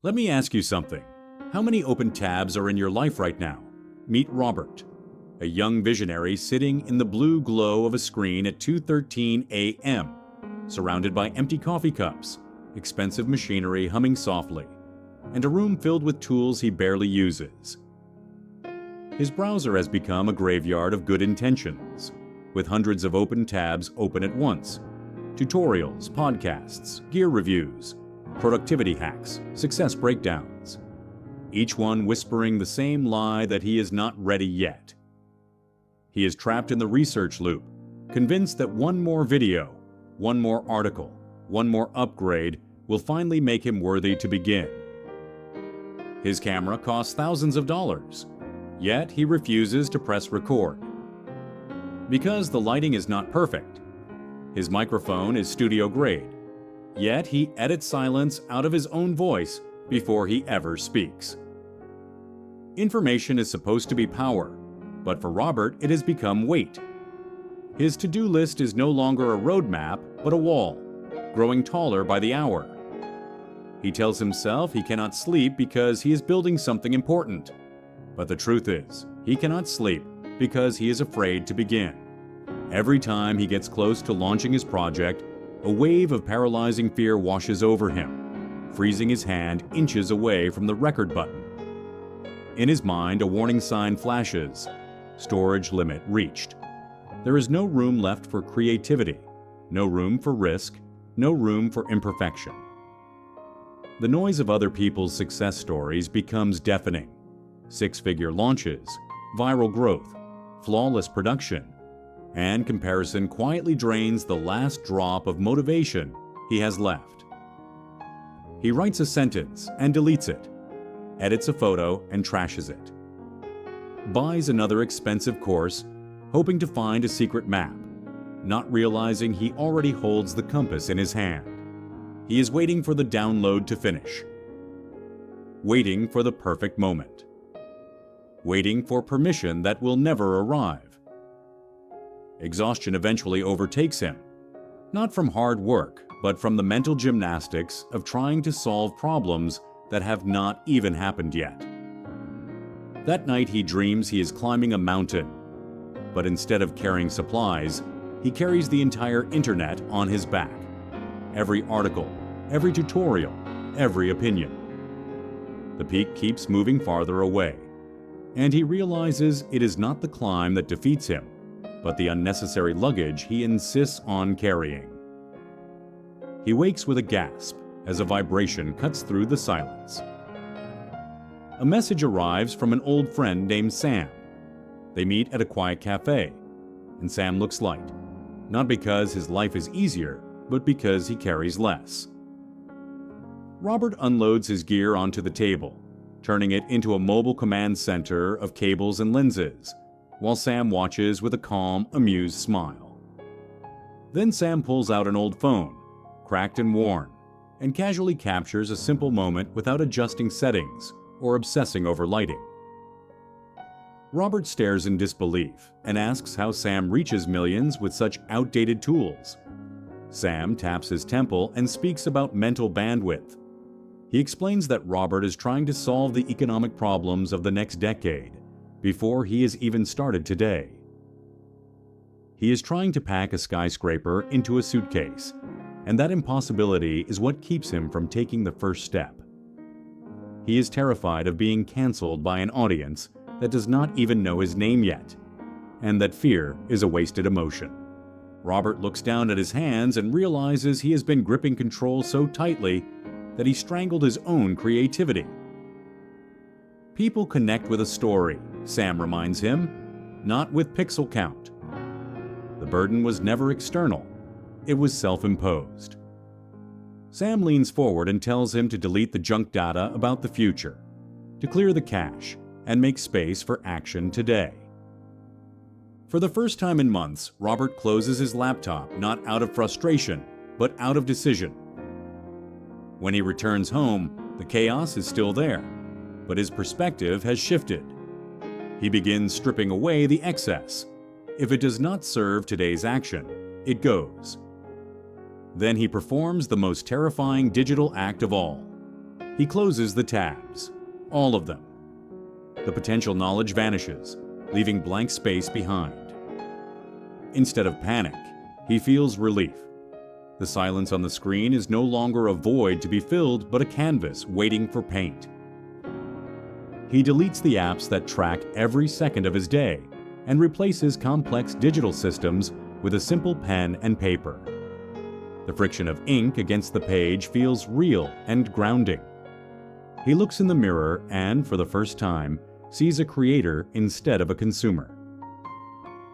Let me ask you something. How many open tabs are in your life right now? Meet Robert, a young visionary sitting in the blue glow of a screen at 2:13 a.m., surrounded by empty coffee cups, expensive machinery humming softly, and a room filled with tools he barely uses. His browser has become a graveyard of good intentions, with hundreds of open tabs open at once. Tutorials, podcasts, gear reviews, productivity hacks, success breakdowns. Each one whispering the same lie that he is not ready yet. He is trapped in the research loop, convinced that one more video, one more article, one more upgrade will finally make him worthy to begin. His camera costs thousands of dollars, yet he refuses to press record. Because the lighting is not perfect. His microphone is studio grade, yet he edits silence out of his own voice before he ever speaks. Information is supposed to be power, but for Robert it has become weight. His to-do list is no longer a roadmap, but a wall, growing taller by the hour. He tells himself he cannot sleep because he is building something important. But the truth is, he cannot sleep because he is afraid to begin. Every time he gets close to launching his project, a wave of paralyzing fear washes over him, freezing his hand inches away from the record button. In his mind, a warning sign flashes. Storage limit reached. There is no room left for creativity, no room for risk, no room for imperfection. The noise of other people's success stories becomes deafening. Six-figure launches, viral growth, flawless production, and comparison quietly drains the last drop of motivation he has left. He writes a sentence and deletes it, edits a photo and trashes it, buys another expensive course, hoping to find a secret map, not realizing he already holds the compass in his hand. He is waiting for the download to finish, waiting for the perfect moment, waiting for permission that will never arrive. Exhaustion eventually overtakes him, not from hard work, but from the mental gymnastics of trying to solve problems that have not even happened yet. That night he dreams he is climbing a mountain, but instead of carrying supplies, he carries the entire internet on his back. Every article, every tutorial, every opinion. The peak keeps moving farther away, and he realizes it is not the climb that defeats him, but the unnecessary luggage he insists on carrying. He wakes with a gasp as a vibration cuts through the silence. A message arrives from an old friend named Sam. They meet at a quiet cafe, and Sam looks light, not because his life is easier, but because he carries less. Robert unloads his gear onto the table, turning it into a mobile command center of cables and lenses, while Sam watches with a calm, amused smile. Then Sam pulls out an old phone, cracked and worn, and casually captures a simple moment without adjusting settings or obsessing over lighting. Robert stares in disbelief and asks how Sam reaches millions with such outdated tools. Sam taps his temple and speaks about mental bandwidth. He explains that Robert is trying to solve the economic problems of the next decade before he has even started today. He is trying to pack a skyscraper into a suitcase, and that impossibility is what keeps him from taking the first step. He is terrified of being canceled by an audience that does not even know his name yet, and that fear is a wasted emotion. Robert looks down at his hands and realizes he has been gripping control so tightly that he strangled his own creativity. People connect with a story, Sam reminds him, not with pixel count. The burden was never external, it was self-imposed. Sam leans forward and tells him to delete the junk data about the future, to clear the cache, and make space for action today. For the first time in months, Robert closes his laptop not out of frustration, but out of decision. When he returns home, the chaos is still there, but his perspective has shifted. He begins stripping away the excess. If it does not serve today's action, it goes. Then he performs the most terrifying digital act of all. He closes the tabs, all of them. The potential knowledge vanishes, leaving blank space behind. Instead of panic, he feels relief. The silence on the screen is no longer a void to be filled, but a canvas waiting for paint. He deletes the apps that track every second of his day and replaces complex digital systems with a simple pen and paper. The friction of ink against the page feels real and grounding. He looks in the mirror and, for the first time, sees a creator instead of a consumer.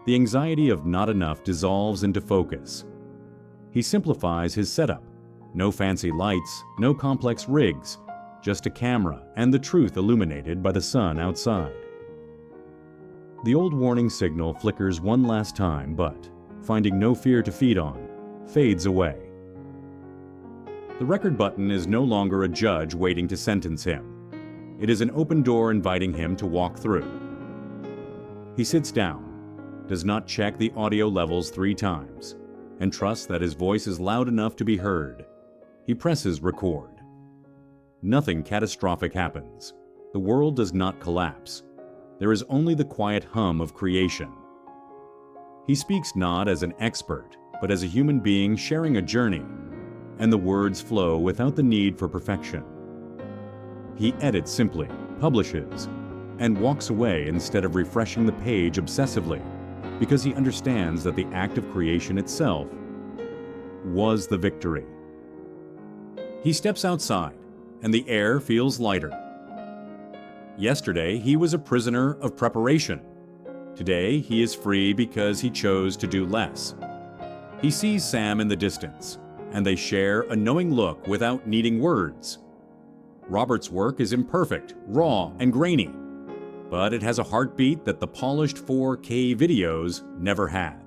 The anxiety of not enough dissolves into focus. He simplifies his setup. No fancy lights, no complex rigs, just a camera and the truth illuminated by the sun outside. The old warning signal flickers one last time, but, finding no fear to feed on, fades away. The record button is no longer a judge waiting to sentence him. It is an open door inviting him to walk through. He sits down, does not check the audio levels 3 times, and trusts that his voice is loud enough to be heard. He presses record. Nothing catastrophic happens. The world does not collapse. There is only the quiet hum of creation. He speaks not as an expert, but as a human being sharing a journey, and the words flow without the need for perfection. He edits simply, publishes, and walks away instead of refreshing the page obsessively, because he understands that the act of creation itself was the victory. He steps outside, and the air feels lighter. Yesterday, he was a prisoner of preparation. Today, he is free because he chose to do less. He sees Sam in the distance, and they share a knowing look without needing words. Robert's work is imperfect, raw, and grainy, but it has a heartbeat that the polished 4K videos never had.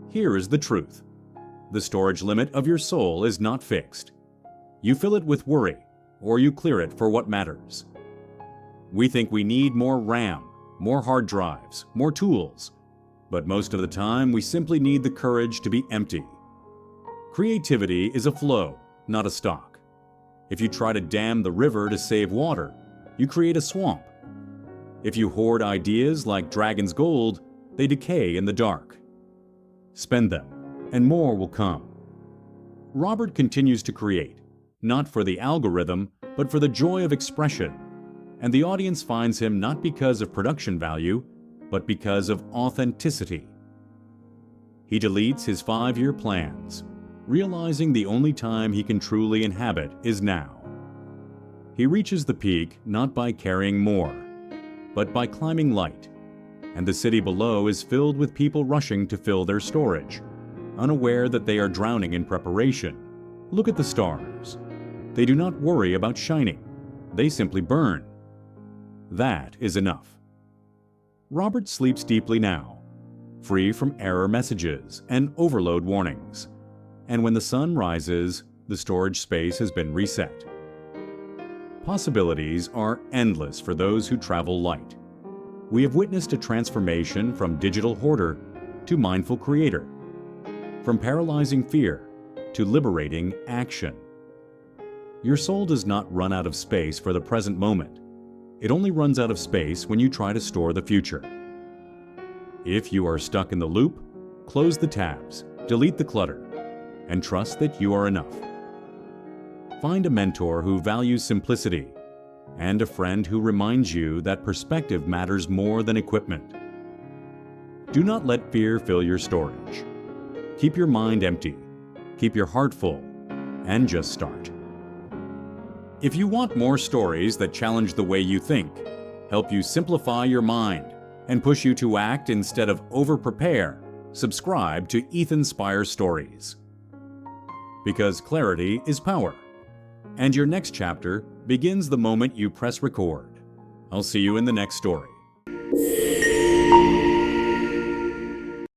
Here is the truth. The storage limit of your soul is not fixed. You fill it with worry, or you clear it for what matters. We think we need more RAM, more hard drives, more tools, but most of the time we simply need the courage to be empty. Creativity is a flow, not a stock. If you try to dam the river to save water, you create a swamp. If you hoard ideas like dragon's gold, they decay in the dark. Spend them, and more will come. Robert continues to create, not for the algorithm, but for the joy of expression, and the audience finds him not because of production value, but because of authenticity. He deletes his 5-year plans, realizing the only time he can truly inhabit is now. He reaches the peak not by carrying more, but by climbing light, and the city below is filled with people rushing to fill their storage, unaware that they are drowning in preparation. Look at the stars. They do not worry about shining. They simply burn. That is enough. Robert sleeps deeply now, free from error messages and overload warnings. And when the sun rises, the storage space has been reset. Possibilities are endless for those who travel light. We have witnessed a transformation from digital hoarder to mindful creator, from paralyzing fear to liberating action. Your soul does not run out of space for the present moment. It only runs out of space when you try to store the future. If you are stuck in the loop, close the tabs, delete the clutter, and trust that you are enough. Find a mentor who values simplicity and a friend who reminds you that perspective matters more than equipment. Do not let fear fill your storage. Keep your mind empty, keep your heart full, and just start. If you want more stories that challenge the way you think, help you simplify your mind, and push you to act instead of over-prepare, subscribe to Ethan Spire Stories. Because clarity is power, and your next chapter begins the moment you press record. I'll see you in the next story.